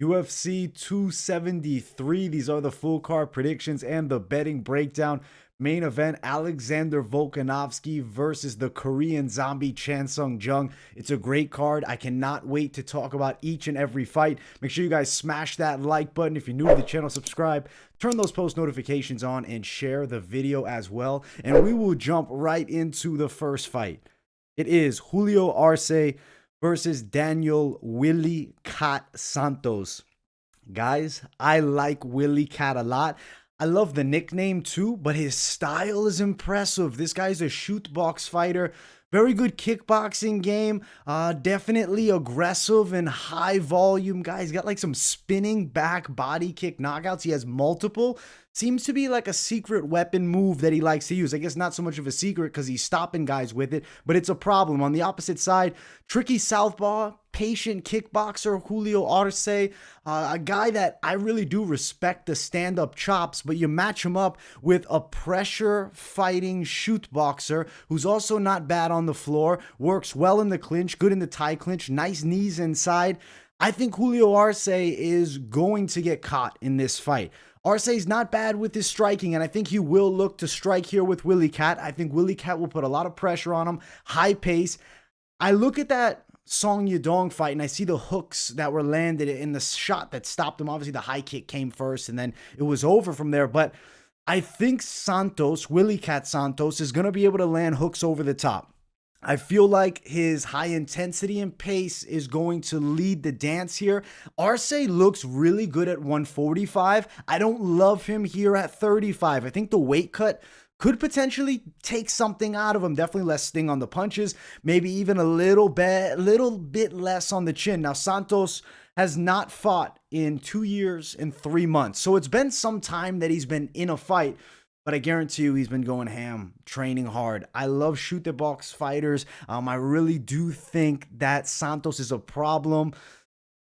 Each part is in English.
UFC 273. These are the full card predictions and the betting breakdown. Main event, Alexander Volkanovski versus the Korean zombie Chan Sung Jung. It's a great card. I cannot wait to talk about each and every fight. Make sure you guys smash that like button. If you're new to the channel, subscribe, turn those post notifications on, and share the video as well. And we will jump right into the first fight. It is Julio Arce versus Daniel Willy Cat Santos. Guys, I like Willy Cat a lot. I love the nickname too, but his style is impressive. This guy's a shoot box fighter. Very good kickboxing game. Definitely aggressive and high volume. Guys, got like some spinning back body kick knockouts. He has multiple. Seems to be like a secret weapon move that he likes to use. I guess not so much of a secret because he's stopping guys with it, but it's a problem. On the opposite side, tricky southpaw, patient kickboxer Julio Arce, a guy that I really do respect the stand-up chops, but you match him up with a pressure fighting shoot boxer who's also not bad on the floor, works well in the clinch, good in the tie clinch, nice knees inside. I think Julio Arce is going to get caught in this fight. Arce's not bad with his striking, and I think he will look to strike here with Willy Cat. I think Willy Cat will put a lot of pressure on him, high pace. I look at that Song Yadong fight, and I see the hooks that were landed in the shot that stopped him. Obviously, the high kick came first, and then it was over from there. But I think Santos, Willy Cat Santos, is going to be able to land hooks over the top. I feel like his high intensity and pace is going to lead the dance here. Arce looks really good at 145. I don't love him here at 35. I think the weight cut could potentially take something out of him. Definitely less sting on the punches. Maybe even a little bit less on the chin. Now, Santos has not fought in 2 years and 3 months. So it's been some time that he's been in a fight. But I guarantee you he's been going ham, training hard. I love shoot the box fighters. I really do think that Santos is a problem.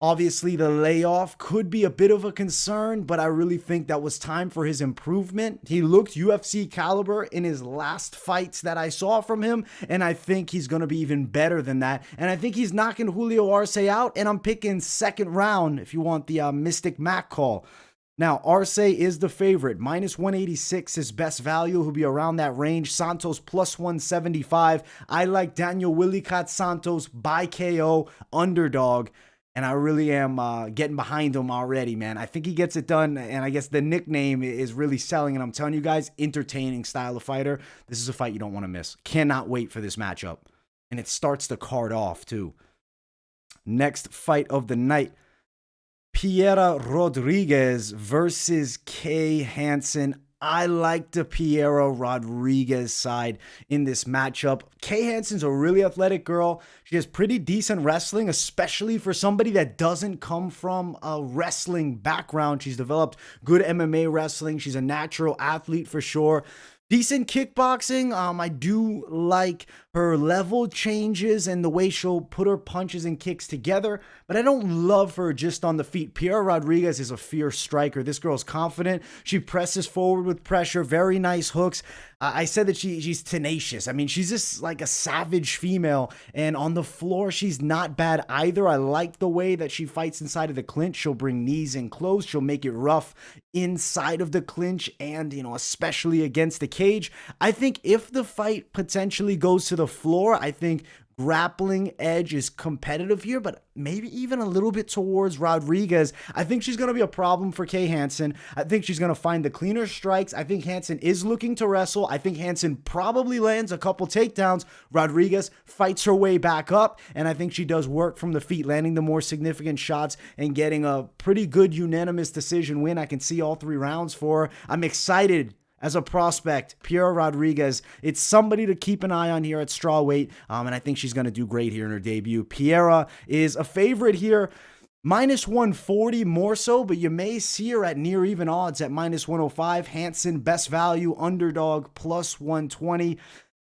Obviously, the layoff could be a bit of a concern, but I really think that was time for his improvement. He looked UFC caliber in his last fights that I saw from him, and I think he's going to be even better than that. And I think he's knocking Julio Arce out, and I'm picking second round if you want the Mystic Mac call. Now, Arce is the favorite. Minus 186 is best value. He'll be around that range. Santos plus 175. I like Daniel Willy Cat Santos by KO, underdog. And I really am getting behind him already, man. I think he gets it done. And I guess the nickname is really selling. And I'm telling you guys, entertaining style of fighter. This is a fight you don't want to miss. Cannot wait for this matchup. And it starts the card off, too. Next fight of the night. Piera Rodriguez versus Kay Hansen. I like the Piera Rodriguez side in this matchup. Kay Hansen's a really athletic girl. She has pretty decent wrestling, especially for somebody that doesn't come from a wrestling background. She's developed good MMA wrestling. She's a natural athlete for sure. Decent kickboxing. I do like her level changes and the way she'll put her punches and kicks together, but I don't love her just on the feet. Piera Rodriguez is a fierce striker. This girl's confident. She presses forward with pressure. Very nice hooks. I said that she's tenacious. I mean, she's just like a savage female, and on the floor, she's not bad either. I like the way that she fights inside of the clinch. She'll bring knees in close. She'll make it rough inside of the clinch and, especially against the cage. I think if the fight potentially goes to the floor, I think grappling edge is competitive here, but maybe even a little bit towards Rodriguez. I think she's going to be a problem for Kay Hansen. I think she's going to find the cleaner strikes. I think Hansen is looking to wrestle. I think Hansen probably lands a couple takedowns. Rodriguez fights her way back up, and I think she does work from the feet, landing the more significant shots and getting a pretty good unanimous decision win. I can see all 3 rounds for her. I'm excited as a prospect, Piera Rodriguez. It's somebody to keep an eye on here at strawweight, and I think she's going to do great here in her debut. Piera is a favorite here, minus 140 more so, but you may see her at near even odds at minus 105. Hansen, best value, underdog, plus 120.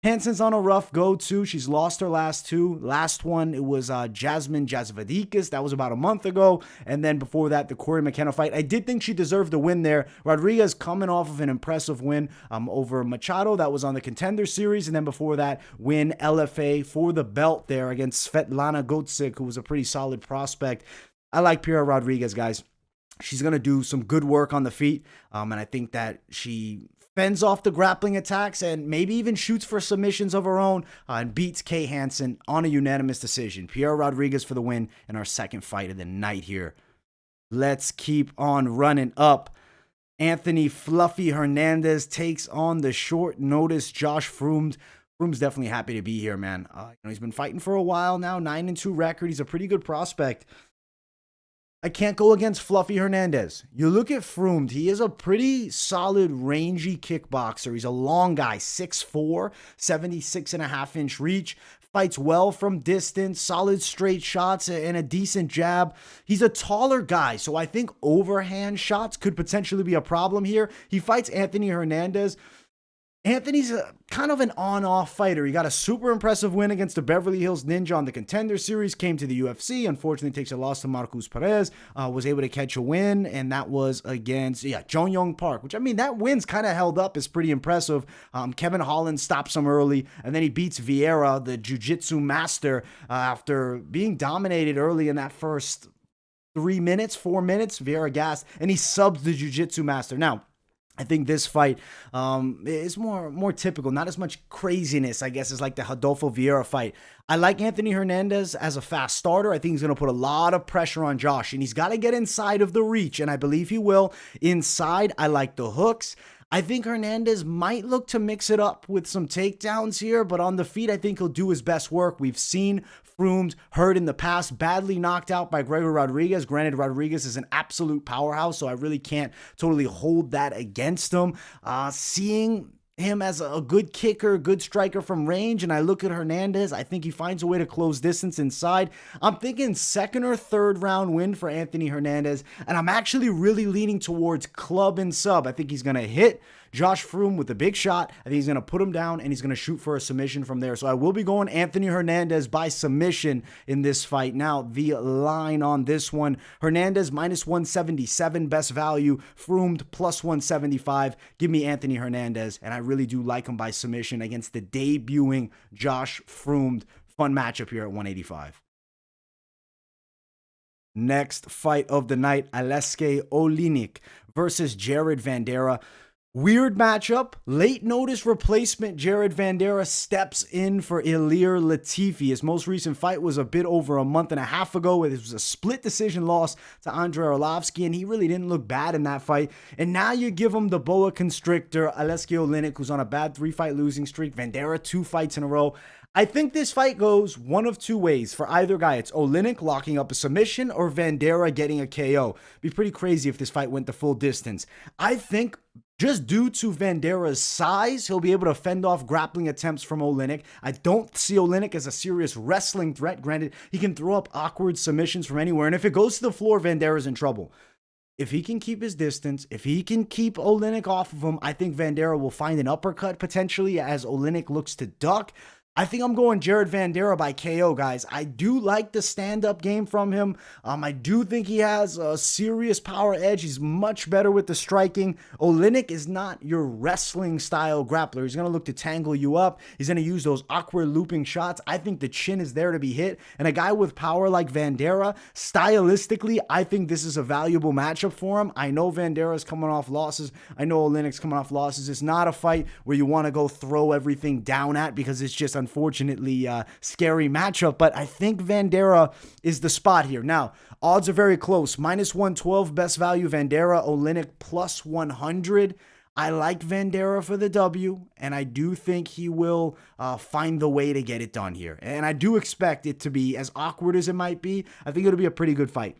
Hansen's on a rough go, too. She's lost her last 2. Last one, it was Jasmine Jasvadikis. That was about a month ago. And then before that, the Corey McKenna fight. I did think she deserved a win there. Rodriguez coming off of an impressive win over Machado. That was on the Contender Series. And then before that, win LFA for the belt there against Svetlana Gotzik, who was a pretty solid prospect. I like Piera Rodriguez, guys. She's going to do some good work on the feet, and I think that she fends off the grappling attacks and maybe even shoots for submissions of her own and beats Kay Hansen on a unanimous decision. Piera Rodriguez for the win in our second fight of the night here. Let's keep on running up. Anthony Fluffy Hernandez takes on the short notice Josh Fremd. Fremd's definitely happy to be here, man. He's been fighting for a while now, 9-2 record. He's a pretty good prospect. I can't go against Fluffy Hernandez. You look at Fremd, he is a pretty solid, rangy kickboxer. He's a long guy, 6'4", 76.5-inch reach. Fights well from distance, solid straight shots, and a decent jab. He's a taller guy, so I think overhand shots could potentially be a problem here. He fights Anthony Hernandez. Anthony's kind of an on-off fighter. He got a super impressive win against the Beverly Hills Ninja on the Contender Series, came to the UFC, unfortunately takes a loss to Marcus Perez, was able to catch a win, and that was against, Jong Young Park, which, I mean, that win's kind of held up, is pretty impressive. Kevin Holland stops him early, and then he beats Vieira, the jiu-jitsu master, after being dominated early in that first 4 minutes, Vieira gassed, and he subs the jiu-jitsu master. Now, I think this fight is more typical, not as much craziness, I guess, as like the Rodolfo Vieira fight. I like Anthony Hernandez as a fast starter. I think he's going to put a lot of pressure on Josh, and he's got to get inside of the reach, and I believe he will. Inside, I like the hooks. I think Hernandez might look to mix it up with some takedowns here, but on the feet, I think he'll do his best work. We've seen Fremd hurt in the past, badly knocked out by Gregor Rodriguez. Granted, Rodriguez is an absolute powerhouse, so I really can't totally hold that against him. Seeing him as a good kicker, good striker from range, and I look at Hernandez, I think he finds a way to close distance inside. I'm thinking second or third round win for Anthony Hernandez, and I'm actually really leaning towards club and sub. I think he's going to hit Josh Fremd with a big shot. I think he's going to put him down, and he's going to shoot for a submission from there. So I will be going Anthony Hernandez by submission in this fight. Now, the line on this one, Hernandez minus 177, best value. Fremd plus 175. Give me Anthony Hernandez, and I really do like him by submission against the debuting Josh Fremd. Fun matchup here at 185. Next fight of the night, Aleksei Oleinik versus Jared Vanderaa. Weird matchup. Late notice replacement Jared Vanderaa steps in for Ilir Latifi. His most recent fight was a bit over a month and a half ago. It was a split decision loss to Andrei Arlovski, and he really didn't look bad in that fight. And now you give him the boa constrictor, Aleksei Oleinik, who's on a bad 3-fight losing streak. Vanderaa 2 fights in a row. I think this fight goes one of two ways for either guy. It's Oleinik locking up a submission or Vanderaa getting a KO. It'd be pretty crazy if this fight went the full distance. I think just due to Vandera's size, he'll be able to fend off grappling attempts from Oleinik. I don't see Oleinik as a serious wrestling threat. Granted, he can throw up awkward submissions from anywhere, and if it goes to the floor, Vandera's in trouble. If he can keep his distance, if he can keep Oleinik off of him, I think Vanderaa will find an uppercut potentially as Oleinik looks to duck. I think I'm going Jared Vanderaa by KO, guys. I do like the stand-up game from him. I do think he has a serious power edge. He's much better with the striking. Oleinik is not your wrestling-style grappler. He's going to look to tangle you up. He's going to use those awkward looping shots. I think the chin is there to be hit. And a guy with power like Vanderaa, stylistically, I think this is a valuable matchup for him. I know Vandera's coming off losses. I know Oleinik's coming off losses. It's not a fight where you want to go throw everything down at because it's just unfortunately scary matchup, but I think Vanderaa is the spot here. Now, odds are very close. Minus 112 best value Vanderaa, Oleinik plus 100. I like Vanderaa for the W, and I do think he will find the way to get it done here. And I do expect it to be as awkward as it might be. I think it'll be a pretty good fight.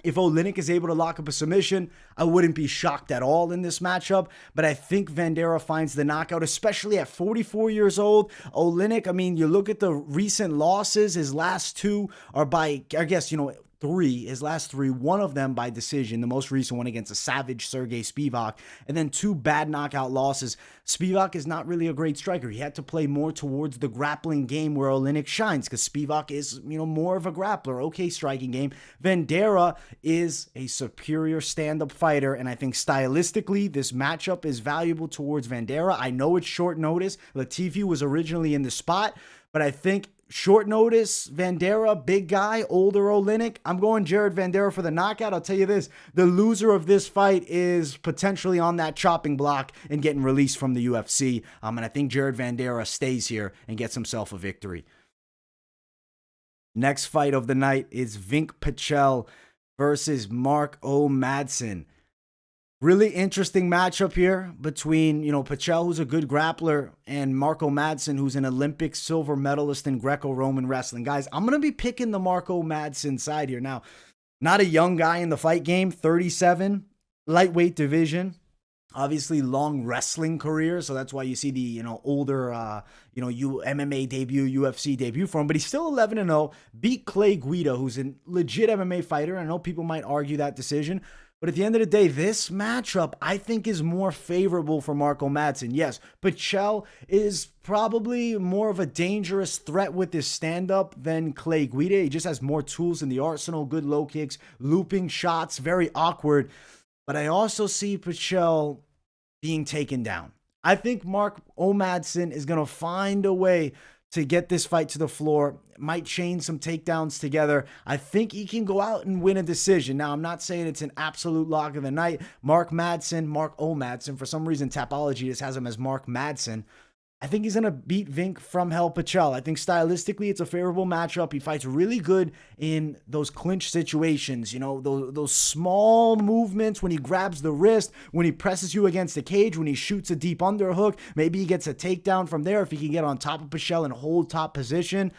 If Oleinik is able to lock up a submission, I wouldn't be shocked at all in this matchup, but I think Vanderaa finds the knockout, especially at 44 years old. Oleinik, I mean, you look at the recent losses, his last 2 are by, I guess, his last 3, one of them by decision, the most recent one against a savage Sergey Spivak, and then 2 bad knockout losses. Spivak is not really a great striker. He had to play more towards the grappling game where Oleinik shines because Spivak is, more of a grappler, okay striking game. Vanderaa is a superior stand-up fighter, and I think stylistically, this matchup is valuable towards Vanderaa. I know it's short notice. Latifi was originally in the spot, but I think short notice, Vanderaa, big guy, older Oleinik. I'm going Jared Vanderaa for the knockout. I'll tell you this, the loser of this fight is potentially on that chopping block and getting released from the UFC. And I think Jared Vanderaa stays here and gets himself a victory. Next fight of the night is Vinc Pichel versus Mark O. Madsen. Really interesting matchup here between, Pichel, who's a good grappler, and Marco Madsen, who's an Olympic silver medalist in Greco-Roman wrestling. Guys, I'm going to be picking the Marco Madsen side here. Now, not a young guy in the fight game, 37, lightweight division. Obviously, long wrestling career, so that's why you see the older MMA debut, UFC debut for him. But he's still 11-0. Beat Clay Guida, who's a legit MMA fighter. I know people might argue that decision, but at the end of the day, this matchup I think is more favorable for Marco Madsen. Yes, Pichel is probably more of a dangerous threat with his stand-up than Clay Guida. He just has more tools in the arsenal, good low kicks, looping shots, very awkward. But I also see Pichel being taken down. I think Mark O. Madsen is going to find a way to get this fight to the floor, might chain some takedowns together. I think he can go out and win a decision. Now, I'm not saying it's an absolute lock of the night. Mark O. Madsen, for some reason, Tapology just has him as Mark Madsen. I think he's going to beat Vinc from Hell Pichel. I think stylistically it's a favorable matchup. He fights really good in those clinch situations, those small movements when he grabs the wrist, when he presses you against the cage, when he shoots a deep underhook. Maybe he gets a takedown from there if he can get on top of Pichel and hold top position.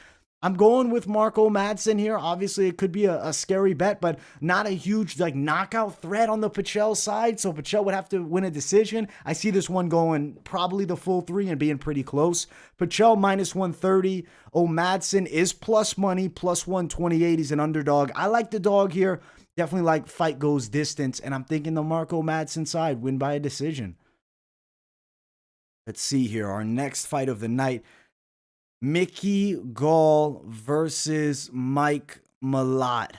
I'm going with Marco Madsen here. Obviously, it could be a scary bet, but not a huge knockout threat on the Pichel side. So Pichel would have to win a decision. I see this one going probably the full 3 and being pretty close. Pichel minus 130. Oh, Madsen is plus money, plus 128. He's an underdog. I like the dog here. Definitely like fight goes distance, and I'm thinking the Marco Madsen side win by a decision. Let's see here. Our next fight of the night. Mickey Gall versus Mike Malott.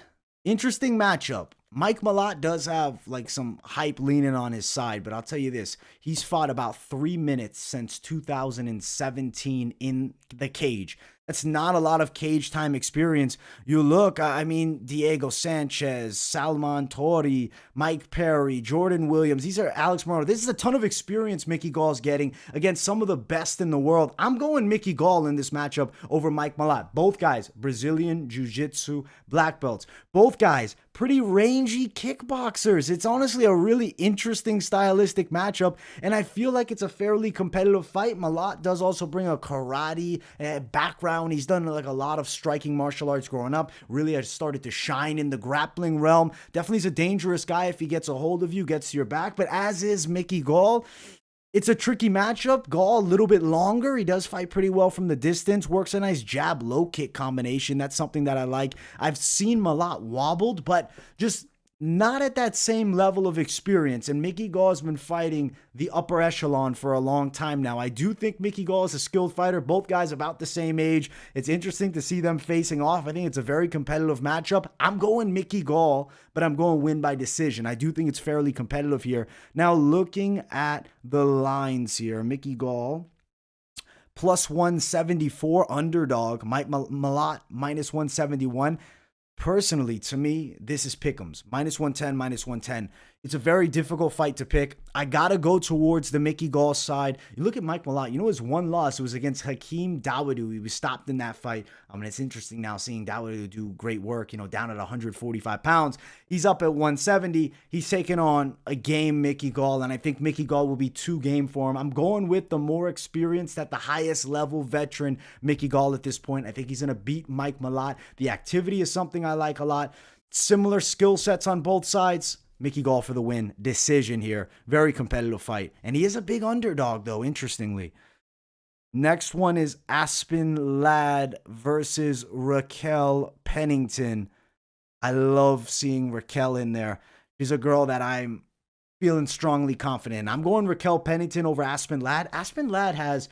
Interesting matchup. Mike Malott does have some hype leaning on his side, but I'll tell you this. He's fought about 3 minutes since 2017 in the cage. That's not a lot of cage time experience. You look, Diego Sanchez, Salman Tori, Mike Perry, Jordan Williams. These are Alex Morono. This is a ton of experience Mickey Gall's getting against some of the best in the world. I'm going Mickey Gall in this matchup over Mike Malott. Both guys, Brazilian Jiu-Jitsu black belts. Both guys, pretty rangy kickboxers. It's honestly a really interesting stylistic matchup, and I feel like it's a fairly competitive fight. Malott does also bring a karate background. He's done a lot of striking martial arts growing up. Really has started to shine in the grappling realm. Definitely is a dangerous guy if he gets a hold of you, gets to your back, but as is Mickey Gall. It's a tricky matchup. Gall a little bit longer. He does fight pretty well from the distance. Works a nice jab low kick combination. That's something that I like. I've seen Malott wobbled, but just not at that same level of experience. And Mickey Gall has been fighting the upper echelon for a long time now. I do think Mickey Gall is a skilled fighter. Both guys about the same age. It's interesting to see them facing off. I think it's a very competitive matchup. I'm going Mickey Gall, but I'm going win by decision. I do think it's fairly competitive here. Now, looking at the lines here, Mickey Gall plus 174 underdog. Mike Malott minus 171. Personally, to me, this is pick'ems. Minus 110, minus 110. It's a very difficult fight to pick. I got to go towards the Mickey Gall side. You look at Mike Malott. His one loss was against Hakeem Dawodu. He was stopped in that fight. It's interesting now seeing Dawodu do great work, down at 145 pounds. He's up at 170. He's taking on a game Mickey Gall, and I think Mickey Gall will be too game for him. I'm going with the more experienced at the highest level veteran Mickey Gall at this point. I think he's going to beat Mike Malott. The activity is something I like a lot. Similar skill sets on both sides. Mickey Gall for the win. Decision here. Very competitive fight. And he is a big underdog, though, interestingly. Next one is Aspen Ladd versus Raquel Pennington. I love seeing Raquel in there. She's a girl that I'm feeling strongly confident in. I'm going Raquel Pennington over Aspen Ladd. Aspen Ladd has...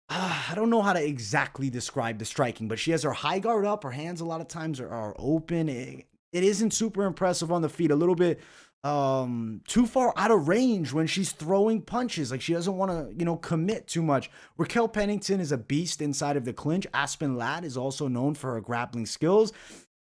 I don't know how to exactly describe the striking, but she has her high guard up. Her hands a lot of times are open. It isn't super impressive on the feet. A little bit too far out of range when she's throwing punches. Like, she doesn't want to, commit too much. Raquel Pennington is a beast inside of the clinch. Aspen Ladd is also known for her grappling skills.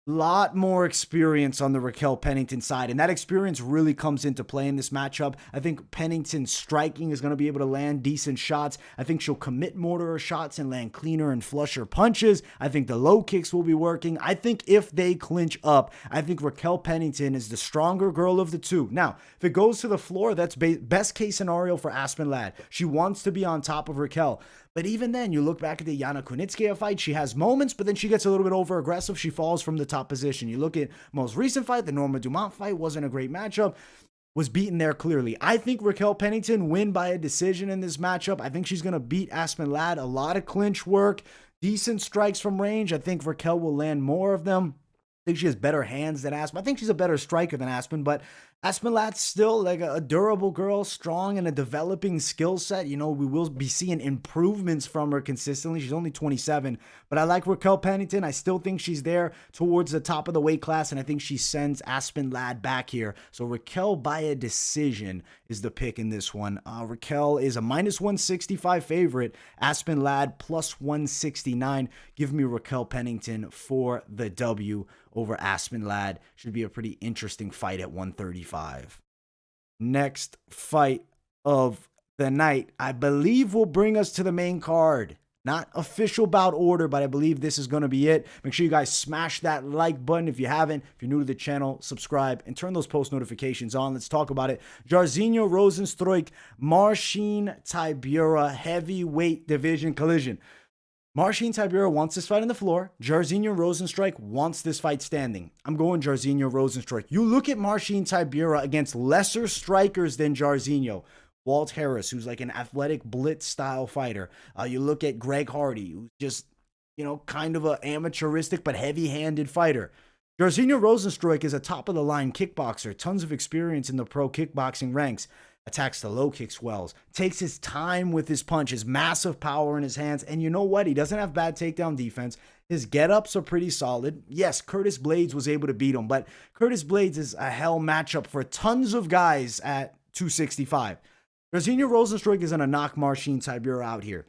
Lot more experience on the Raquel Pennington side, and that experience really comes into play in this matchup. I think Pennington's striking is going to be able to land decent shots. I think she'll commit more to her shots and land cleaner and flusher punches. I think the low kicks will be working. I think if they clinch up, I think Raquel Pennington is the stronger girl of the two. Now, if it goes to the floor, that's best case scenario for Aspen Ladd. She wants to be on top of Raquel. But even then, you look back at the Yana Kunitskaya fight, she has moments, but then she gets a little bit over-aggressive. She falls from the top position. You look at most recent fight, the Norma Dumont fight, wasn't a great matchup, was beaten there clearly. I think Raquel Pennington win by a decision in this matchup. I think she's going to beat Aspen Ladd. A lot of clinch work, decent strikes from range. I think Raquel will land more of them. I think she has better hands than Aspen. I think she's a better striker than Aspen, but Aspen Ladd's still like a durable girl, strong and a developing skill set. We will be seeing improvements from her consistently. She's only 27, but I like Raquel Pennington. I still think she's there towards the top of the weight class, and I think she sends Aspen Ladd back here. So Raquel by a decision is the pick in this one. Raquel is a -165 favorite. Aspen Ladd +169. Give me Raquel Pennington for the W over Aspen Ladd. Should be a pretty interesting fight at 135. Next fight of the night, I believe, will bring us to the main card. Not official bout order, but I believe this is going to be it. Make sure you guys smash that like button if you haven't. If you're new to the channel, subscribe and turn those post notifications on. Let's talk about it. Jairzinho Rozenstruik, Marcin Tybura, heavyweight division collision. Marcin Tybura wants this fight on the floor. Jairzinho Rozenstruik wants this fight standing. I'm going Jairzinho Rozenstruik. You look at Marcin Tybura against lesser strikers than Jairzinho. Walt Harris, who's like an athletic blitz style fighter. You look at Greg Hardy, who's just, kind of an amateuristic but heavy-handed fighter. Jairzinho Rozenstruik is a top-of-the-line kickboxer, tons of experience in the pro kickboxing ranks. Attacks the low kick swells, takes his time with his punches, massive power in his hands, and you know what? He doesn't have bad takedown defense. His get-ups are pretty solid. Yes, Curtis Blades was able to beat him, but Curtis Blades is a hell matchup for tons of guys at 265. Jairzinho Rozenstruik is going to knock Marcin Tybura out here.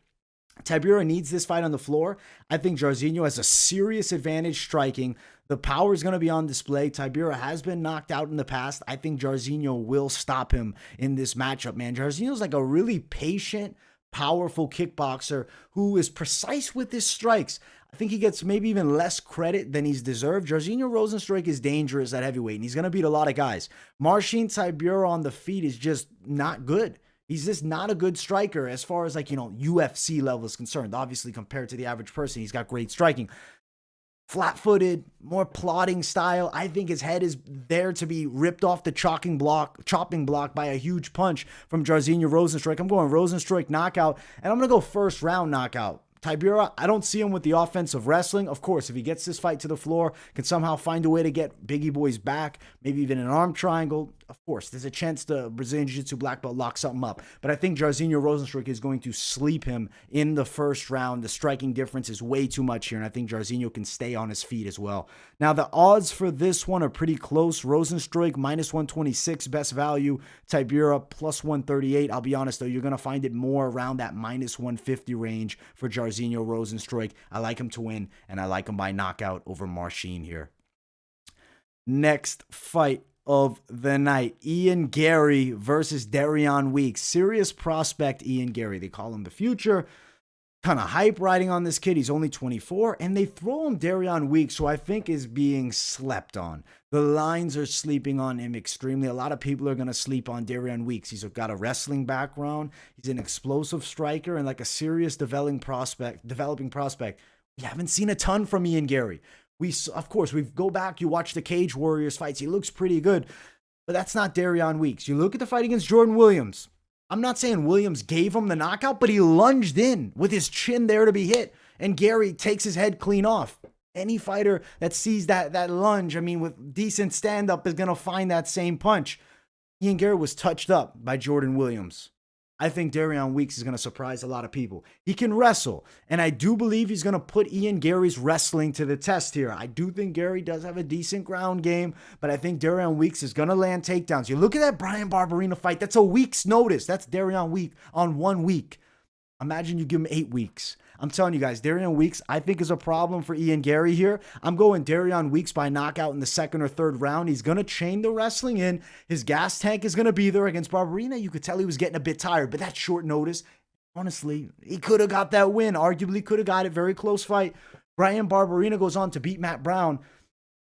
Tybura needs this fight on the floor. I think Jairzinho has a serious advantage striking. The power is going to be on display. Tybura has been knocked out in the past. I think Jairzinho will stop him in this matchup, man. Jairzinho's like a really patient, powerful kickboxer who is precise with his strikes. I think he gets maybe even less credit than he's deserved. Jairzinho Rozenstruik is dangerous at heavyweight, and he's going to beat a lot of guys. Marcin Tybura on the feet is just not good. He's just not a good striker as far as UFC level is concerned. Obviously, compared to the average person, he's got great striking. Flat-footed, more plodding style. I think his head is there to be ripped off the chopping block by a huge punch from Jairzinho Rozenstruik. I'm going Rozenstruik knockout, and I'm going to go first round knockout. Tybura, I don't see him with the offensive wrestling. Of course, if he gets this fight to the floor, can somehow find a way to get Biggie Boy's back, maybe even an arm triangle, of course, there's a chance the Brazilian Jiu-Jitsu black belt lock something up. But I think Jairzinho Rozenstruik is going to sleep him in the first round. The striking difference is way too much here, and I think Jairzinho can stay on his feet as well. Now, the odds for this one are pretty close. Rozenstruik -126, best value. Tybura +138. I'll be honest, though, you're going to find it more around that -150 range for Jairzinho Rozenstruik. I like him to win, and I like him by knockout over Marcin here. Next fight of the night, Ian Garry versus Darian Weeks. Serious prospect Ian Garry. They call him the future. Kind of hype riding on this kid. He's only 24, and they throw him Darian Weeks, who I think is being slept on. The lines are sleeping on him extremely. A lot of people are going to sleep on Darian Weeks. He's got a wrestling background. He's an explosive striker and like a serious developing prospect. We haven't seen a ton from Ian Garry. Of course, we go back, you watch the Cage Warriors fights. He looks pretty good, but that's not Darian Weeks. You look at the fight against Jordan Williams. I'm not saying Williams gave him the knockout, but he lunged in with his chin there to be hit, and Garry takes his head clean off. Any fighter that sees that lunge, with decent stand-up is going to find that same punch. Ian Garry was touched up by Jordan Williams. I think Darian Weeks is going to surprise a lot of people. He can wrestle, and I do believe he's going to put Ian Garry's wrestling to the test here. I do think Garry does have a decent ground game, but I think Darian Weeks is going to land takedowns. You look at that Bryan Barberena fight, that's a week's notice. That's Darian Weeks on 1 week. Imagine you give him 8 weeks. I'm telling you guys, Darian Weeks, I think, is a problem for Ian Garry here. I'm going Darian Weeks by knockout in the 2nd or 3rd round. He's going to chain the wrestling in. His gas tank is going to be there against Barberena. You could tell he was getting a bit tired, but that's short notice. Honestly, he could have got that win. Arguably could have got it. Very close fight. Bryan Barberena goes on to beat Matt Brown.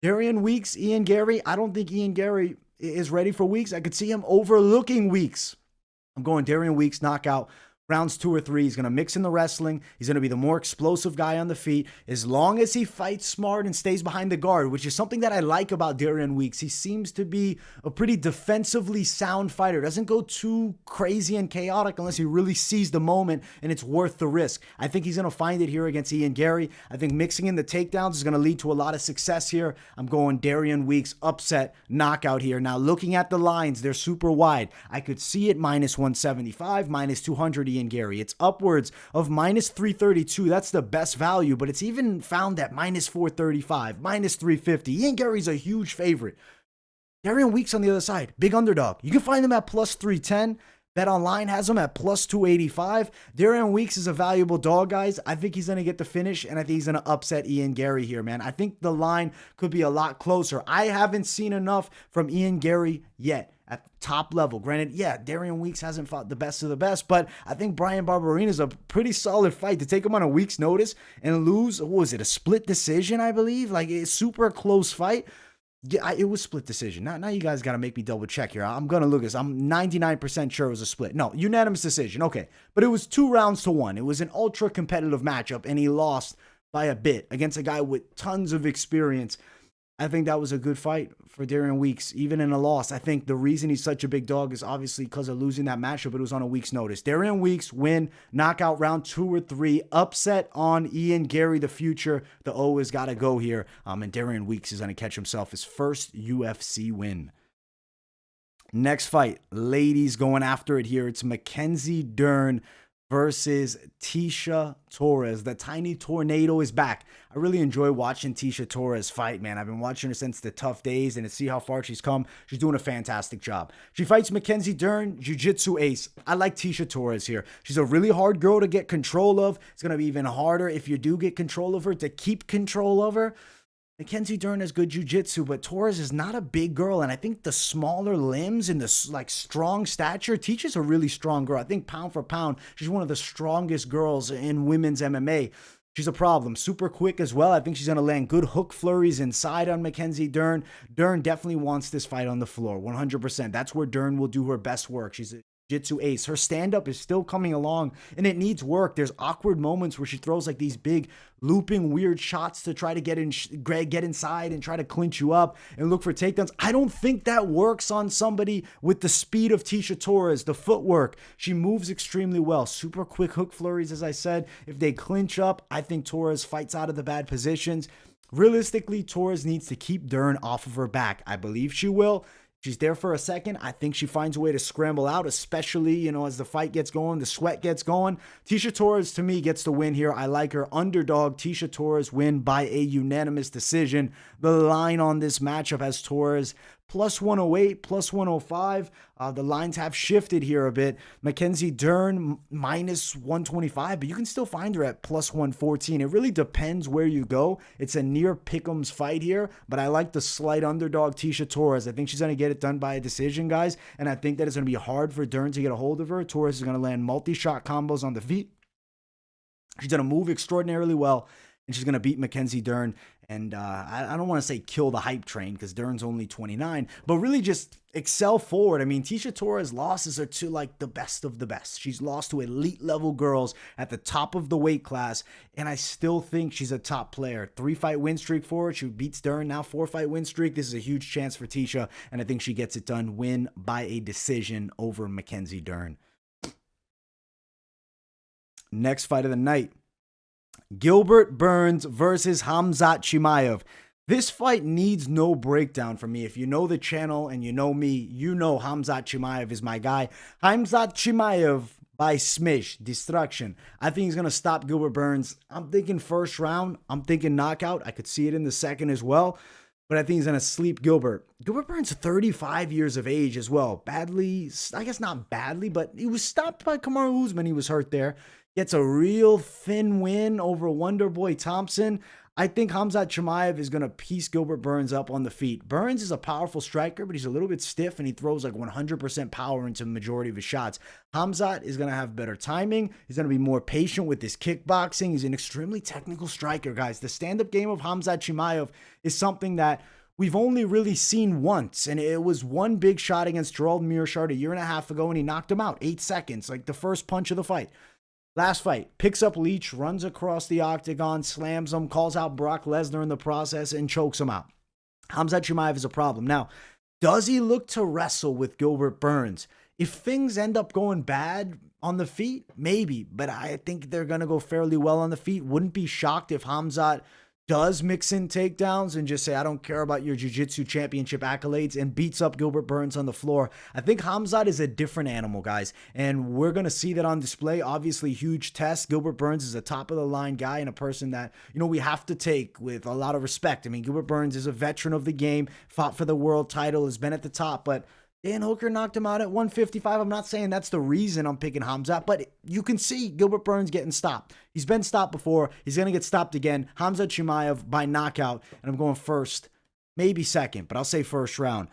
Darian Weeks, Ian Garry, I don't think Ian Garry is ready for Weeks. I could see him overlooking Weeks. I'm going Darian Weeks, knockout. Rounds 2 or 3, he's going to mix in the wrestling. He's going to be the more explosive guy on the feet. As long as he fights smart and stays behind the guard, which is something that I like about Darian Weeks. He seems to be a pretty defensively sound fighter. Doesn't go too crazy and chaotic unless he really sees the moment and it's worth the risk. I think he's going to find it here against Ian Garry. I think mixing in the takedowns is going to lead to a lot of success here. I'm going Darian Weeks, upset, knockout here. Now, looking at the lines, they're super wide. I could see it minus 175, minus 200 Ian Garry. It's upwards of minus 332. That's the best value, but it's even found at minus 435, minus 350. Ian Garry's a huge favorite. Darian Weeks on the other side, big underdog. You can find him at plus 310. Bet Online has him at plus 285. Darian Weeks is a valuable dog, guys. I think he's going to get the finish, and I think he's going to upset Ian Garry here, man. I think the line could be a lot closer. I haven't seen enough from Ian Garry yet at the top level. Granted, yeah, Darian Weeks hasn't fought the best of the best, but I think Bryan Barberena is a pretty solid fight. To take him on a week's notice and lose, what was it, a split decision, I believe? Like, it's super close fight. Yeah, it was split decision. Now you guys got to make me double check here. I'm going to look at this. I'm 99% sure it was a split. No, unanimous decision. Okay. But it was 2 rounds to 1. It was an ultra competitive matchup, and he lost by a bit against a guy with tons of experience. I think that was a good fight for Darian Weeks, even in a loss. I think the reason he's such a big dog is obviously because of losing that matchup, but it was on a week's notice. Darian Weeks win, knockout round 2 or 3, upset on Ian Garry, the future. The O has got to go here, and Darian Weeks is going to catch himself his first UFC win. Next fight, ladies going after it here. It's Mackenzie Dern versus Tecia Torres. The tiny tornado is back. I really enjoy watching Tecia Torres fight, man. I've been watching her since the tough days, and to see how far she's come, she's doing a fantastic job. She fights Mackenzie Dern, jiu-jitsu ace. I like Tecia Torres here. She's a really hard girl to get control of. It's going to be even harder if you do get control of her to keep control of her. Mackenzie Dern has good jiu-jitsu, but Torres is not a big girl, and I think the smaller limbs and the strong stature, Ticia's a really strong girl. I think pound for pound, she's one of the strongest girls in women's MMA. She's a problem. Super quick as well. I think she's going to land good hook flurries inside on Mackenzie Dern. Dern definitely wants this fight on the floor, 100%. That's where Dern will do her best work. She's a jiu-jitsu ace. Her stand-up is still coming along, and it needs work. There's awkward moments where she throws like these big looping weird shots to try to get inside and try to clinch you up and look for takedowns. I don't think that works on somebody with the speed of Tecia Torres, the footwork. She moves extremely well. Super quick hook flurries, as I said. If they clinch up, I think Torres fights out of the bad positions. Realistically, Torres needs to keep Dern off of her back. I believe she will. She's there for a second. I think she finds a way to scramble out, especially, as the fight gets going, the sweat gets going. Tecia Torres, to me, gets the win here. I like her. Underdog, Tecia Torres win by a unanimous decision. The line on this matchup has Torres plus 108, plus 105. The lines have shifted here a bit. Mackenzie Dern minus 125, but you can still find her at plus 114. It really depends where you go. It's a near pick'ems fight here, but I like the slight underdog Tecia Torres. I think she's going to get it done by a decision, guys, and I think that it's going to be hard for Dern to get a hold of her. Torres is going to land multi-shot combos on the feet. She's going to move extraordinarily well, and she's going to beat Mackenzie Dern. And I don't want to say kill the hype train because Dern's only 29, but really just excel forward. I mean, Tecia Torres' losses are to like the best of the best. She's lost to elite level girls at the top of the weight class, and I still think she's a top player. 3-fight win streak for her. She beats Dern, now 4-fight win streak. This is a huge chance for Tecia, and I think she gets it done. Win by a decision over Mackenzie Dern. Next fight of the night. Gilbert Burns versus Khamzat Chimaev. This fight needs no breakdown from me. If you know the channel and you know me, you know Khamzat Chimaev is my guy. Khamzat Chimaev by smish, destruction. I think he's going to stop Gilbert Burns. I'm thinking first round. I'm thinking knockout. I could see it in the second as well. But I think he's going to sleep Gilbert. Gilbert Burns, 35 years of age as well. Badly, I guess not badly, but he was stopped by Kamaru Usman. He was hurt there. Gets a real thin win over Wonderboy Thompson. I think Khamzat Chimaev is going to piece Gilbert Burns up on the feet. Burns is a powerful striker, but he's a little bit stiff and he throws like 100% power into the majority of his shots. Khamzat is going to have better timing. He's going to be more patient with his kickboxing. He's an extremely technical striker, guys. The stand-up game of Khamzat Chimaev is something that we've only really seen once, and it was one big shot against Gerald Mearshart a year and a half ago, and he knocked him out 8 seconds, like the first punch of the fight. Last fight, picks up Leach, runs across the octagon, slams him, calls out Brock Lesnar in the process, and chokes him out. Khamzat Chimaev is a problem. Now, does he look to wrestle with Gilbert Burns? If things end up going bad on the feet, maybe, but I think they're going to go fairly well on the feet. Wouldn't be shocked if Khamzat does mix in takedowns and just say, I don't care about your jiu-jitsu championship accolades, and beats up Gilbert Burns on the floor. I think Khamzat is a different animal, guys, and we're going to see that on display. Obviously, huge test. Gilbert Burns is a top-of-the-line guy and a person that, you know, we have to take with a lot of respect. I mean, Gilbert Burns is a veteran of the game, fought for the world title, has been at the top, but Dan Hooker knocked him out at 155. I'm not saying that's the reason I'm picking Khamzat, but you can see Gilbert Burns getting stopped. He's been stopped before. He's going to get stopped again. Khamzat Chimaev by knockout, and I'm going first, maybe second, but I'll say first round.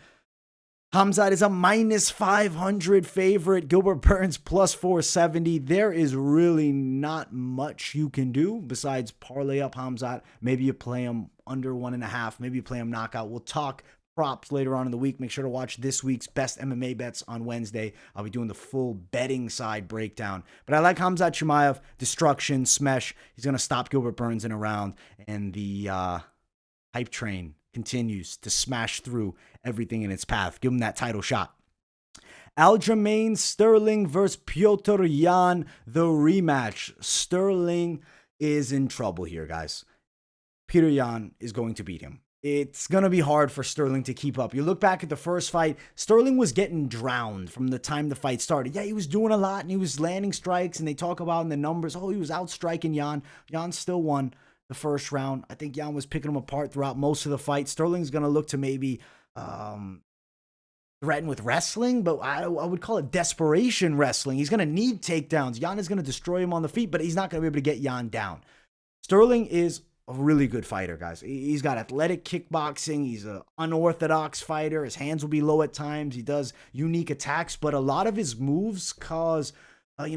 Khamzat is a minus 500 favorite. Gilbert Burns plus 470. There is really not much you can do besides parlay up Khamzat. Maybe you play him under 1.5. Maybe you play him knockout. We'll talk props later on in the week. Make sure to watch this week's best MMA bets on Wednesday. I'll be doing the full betting side breakdown. But I like Khamzat Chimaev, destruction, smash. He's going to stop Gilbert Burns in a round. And the hype train continues to smash through everything in its path. Give him that title shot. Aljamain Sterling versus Petr Yan, the rematch. Sterling is in trouble here, guys. Petr Yan is going to beat him. It's going to be hard for Sterling to keep up. You look back at the first fight, Sterling was getting drowned from the time the fight started. Yeah, he was doing a lot and he was landing strikes, and they talk about in the numbers, oh, he was outstriking Yan. Yan still won the first round. I think Yan was picking him apart throughout most of the fight. Sterling's going to look to maybe threaten with wrestling, but I would call it desperation wrestling. He's going to need takedowns. Yan is going to destroy him on the feet, but he's not going to be able to get Yan down. Sterling is a really good fighter, guys. He's got athletic kickboxing. He's an unorthodox fighter. His hands will be low at times. He does unique attacks, but a lot of his moves cause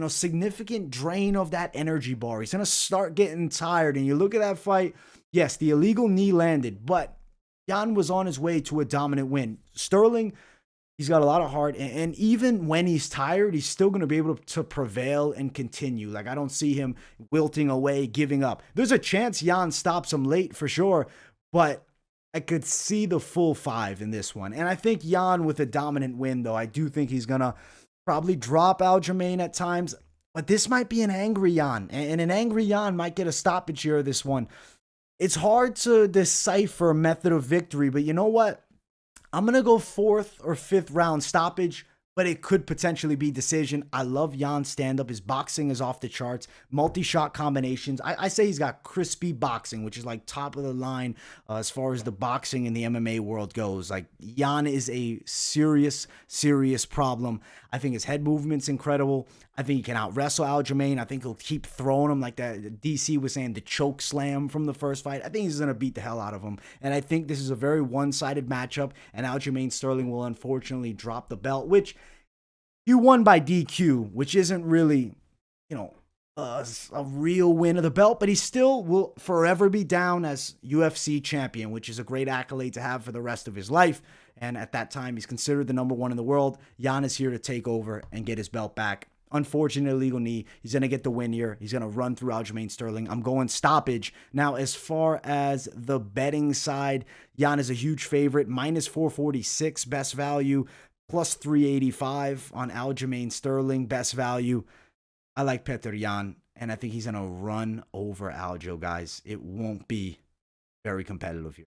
significant drain of that energy bar. He's going to start getting tired. And you look at that fight, yes, the illegal knee landed, but Yan was on his way to a dominant win. Sterling, he's got a lot of heart, and even when he's tired, he's still going to be able to prevail and continue. Like, I don't see him wilting away, giving up. There's a chance Yan stops him late for sure, but I could see the full 5 in this one. And I think Yan with a dominant win, though. I do think he's going to probably drop Aljamain at times, but this might be an angry Yan, and an angry Yan might get a stoppage here, this one. It's hard to decipher a method of victory, but you know what? I'm going to go 4th or 5th round stoppage, but it could potentially be decision. I love Jan's stand-up. His boxing is off the charts. Multi-shot combinations. I say he's got crispy boxing, which is like top of the line as far as the boxing in the MMA world goes. Like, Jan is a serious, serious problem. I think his head movement's incredible. I think he can out-wrestle Aljamain. I think he'll keep throwing him like that. DC was saying, the choke slam from the first fight. I think he's going to beat the hell out of him. And I think this is a very one-sided matchup, and Aljamain Sterling will unfortunately drop the belt, which he won by DQ, which isn't really, a real win of the belt, but he still will forever be down as UFC champion, which is a great accolade to have for the rest of his life. And at that time, he's considered the number 1 in the world. Jan is here to take over and get his belt back. Unfortunate illegal knee. He's going to get the win here. He's going to run through Aljamain Sterling. I'm going stoppage. Now, as far as the betting side, Jan is a huge favorite. Minus 446 best value. Plus 385 on Aljamain Sterling best value. I like Petr Yan, and I think he's going to run over Aljo, guys. It won't be very competitive here.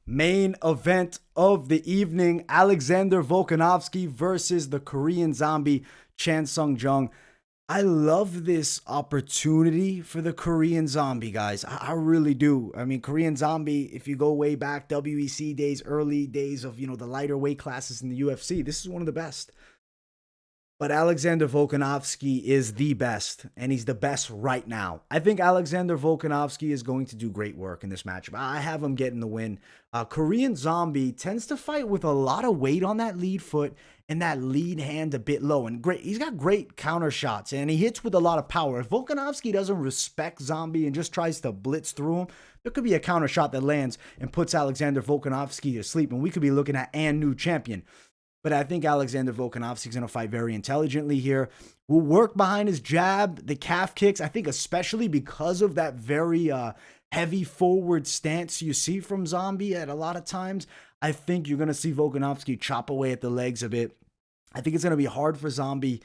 Main event of the evening, Alexander Volkanovski versus the Korean zombie Chan Sung Jung. I love this opportunity for the Korean zombie, guys. I really do. I mean, Korean zombie, if you go way back, WEC days, early days of, the lighter weight classes in the UFC, this is one of the best. But Alexander Volkanovski is the best, and he's the best right now. I think Alexander Volkanovski is going to do great work in this matchup. I have him getting the win. Korean Zombie tends to fight with a lot of weight on that lead foot and that lead hand a bit low. And he's got great counter shots, and he hits with a lot of power. If Volkanovski doesn't respect Zombie and just tries to blitz through him, there could be a counter shot that lands and puts Alexander Volkanovski to sleep, and we could be looking at a new champion. But I think Alexander Volkanovski is going to fight very intelligently here. Will work behind his jab, the calf kicks. I think especially because of that very heavy forward stance you see from Zombie at a lot of times. I think you're going to see Volkanovski chop away at the legs a bit. I think it's going to be hard for Zombie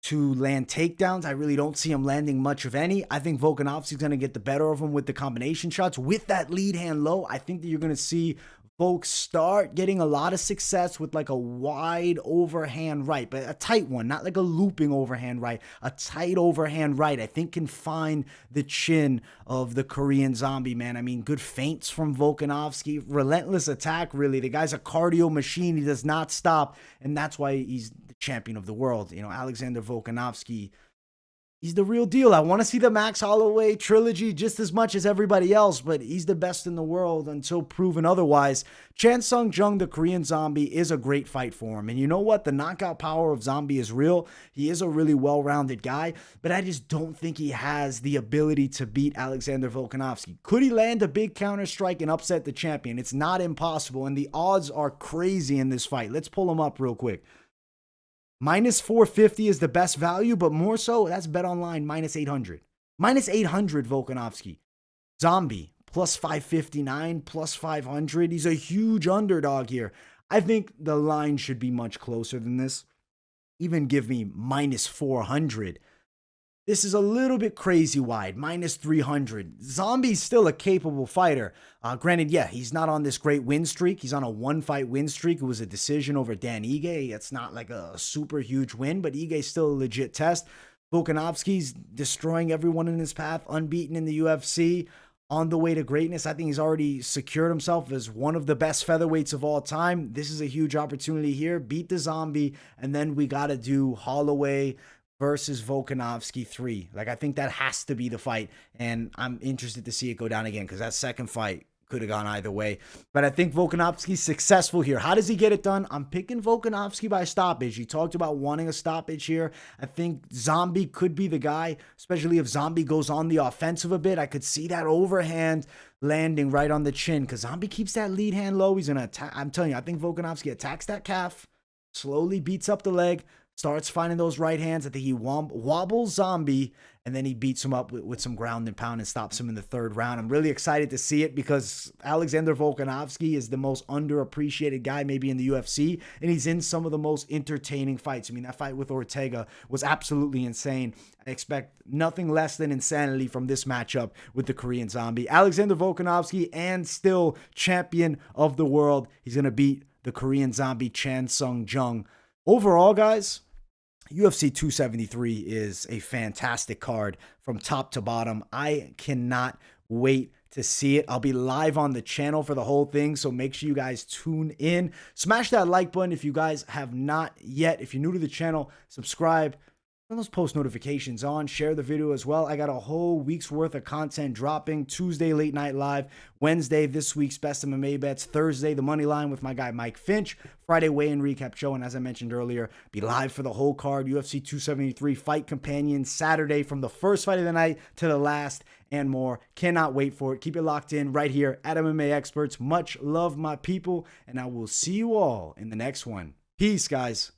to land takedowns. I really don't see him landing much of any. I think Volkanovski's going to get the better of him with the combination shots. With that lead hand low, I think that you're going to see Volk start getting a lot of success with like a wide overhand right, but a tight one, not like a looping overhand right, a tight overhand right. I think can find the chin of the Korean zombie, man. I mean, good feints from Volkanovski, relentless attack, really. The guy's a cardio machine. He does not stop, and that's why he's the champion of the world. Alexander Volkanovski, he's the real deal. I want to see the Max Holloway trilogy just as much as everybody else, but he's the best in the world until proven otherwise. Chan Sung Jung, the Korean zombie, is a great fight for him. And you know what? The knockout power of Zombie is real. He is a really well-rounded guy, but I just don't think he has the ability to beat Alexander Volkanovski. Could he land a big counter strike and upset the champion? It's not impossible, and the odds are crazy in this fight. Let's pull them up real quick. Minus 450 is the best value, but more so, that's Bet Online minus 800. Minus 800 Volkanovski. Zombie, plus 559, plus 500. He's a huge underdog here. I think the line should be much closer than this. Even give me minus 400. This is a little bit crazy wide, minus 300. Zombie's still a capable fighter. Granted, yeah, he's not on this great win streak. He's on a one-fight win streak. It was a decision over Dan Ige. It's not like a super huge win, but Ige's still a legit test. Volkanovski's destroying everyone in his path, unbeaten in the UFC, on the way to greatness. I think he's already secured himself as one of the best featherweights of all time. This is a huge opportunity here. Beat the Zombie, and then we got to do Holloway versus Volkanovski 3. I think that has to be the fight, and I'm interested to see it go down again because that second fight could have gone either way. But I think Volkanovski's successful here. How does he get it done? I'm picking Volkanovski by stoppage. He talked about wanting a stoppage here. I think Zombie could be the guy, especially if Zombie goes on the offensive a bit. I could see that overhand landing right on the chin because Zombie keeps that lead hand low. He's going to attack. I'm telling you, I think Volkanovski attacks that calf, slowly beats up the leg, starts finding those right hands. I think he wobbles Zombie, and then he beats him up with some ground and pound and stops him in the third round. I'm really excited to see it because Alexander Volkanovski is the most underappreciated guy maybe in the UFC, and he's in some of the most entertaining fights. I mean, that fight with Ortega was absolutely insane. I expect nothing less than insanity from this matchup with the Korean zombie. Alexander Volkanovski, and still champion of the world. He's going to beat the Korean zombie Chan Sung Jung. Overall, guys, UFC 273 is a fantastic card from top to bottom. I cannot wait to see it. I'll be live on the channel for the whole thing, so make sure you guys tune in. Smash that like button if you guys have not yet. If you're new to the channel, subscribe. Turn those post notifications on. Share the video as well. I got a whole week's worth of content dropping. Tuesday, Late Night Live. Wednesday, this week's Best MMA Bets. Thursday, the Money Line with my guy Mike Finch. Friday, weigh-in recap show. And as I mentioned earlier, be live for the whole card. UFC 273 Fight Companion. Saturday, from the first fight of the night to the last, and more. Cannot wait for it. Keep it locked in right here at MMA Experts. Much love, my people. And I will see you all in the next one. Peace, guys.